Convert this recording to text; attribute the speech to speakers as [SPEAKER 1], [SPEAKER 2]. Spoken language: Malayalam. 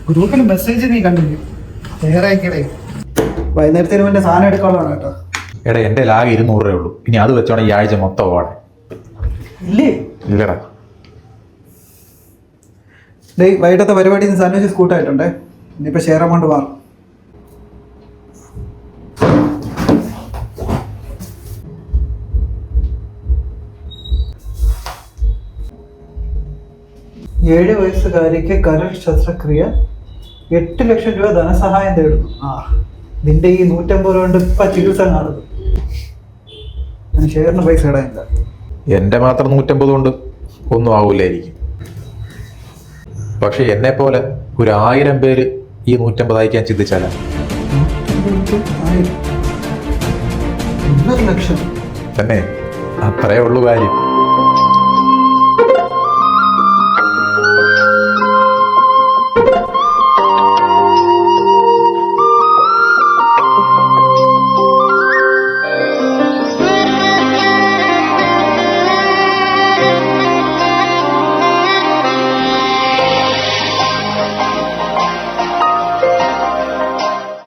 [SPEAKER 1] ഗ്രൂപ്പിൽ മെസ്സേജ് നീ കണ്ടില്ലേ? നേരായിക്കടേ വൈകുന്നേരത്തിന് മുന്നേ സാധനം എടുക്കാനുള്ളതാണ് കേട്ടോ.
[SPEAKER 2] എടാ എൻ്റെ ആകെ 200 രൂപയേ ഉള്ളൂ. ഇനി അത് വെച്ചോണം ഈ ആഴ്ച മൊത്തം ഓടെ.
[SPEAKER 1] ഇല്ലേ?
[SPEAKER 2] ഇല്ലടാ.
[SPEAKER 1] ഡേ വൈകിട്ടത്തെ പരിപാടി സാൻഡ്വിച്ച് സ്കൂട്ടായിട്ടുണ്ടേ. ഇനിയിപ്പോൾ ഷെയർ എമൗണ്ട് മാറും. ഏഴ് വയസ്സുകാരിക്ക് കരൾ ശസ്ത്രക്രിയ 8 ലക്ഷം രൂപ ധനസഹായം തേടുന്നു. നിന്റെ ഈ 150 രൂപ കൊണ്ട് ഇപ്പം ചികിത്സ കാണുന്നു. ഞാൻ ഷെയറിന് പൈസ ഇടാനില്ല.
[SPEAKER 2] എൻ്റെ മാത്രം 150 കൊണ്ട് ഒന്നും ആവൂലായിരിക്കും. പക്ഷെ എന്നെ പോലെ ഒരു 1000 പേര് ഈ 150 അയക്കാൻ ചിന്തിച്ചാലാ
[SPEAKER 1] 1.5 ലക്ഷം
[SPEAKER 2] തന്നെ അത്രയേ ഉള്ളൂ കാര്യം.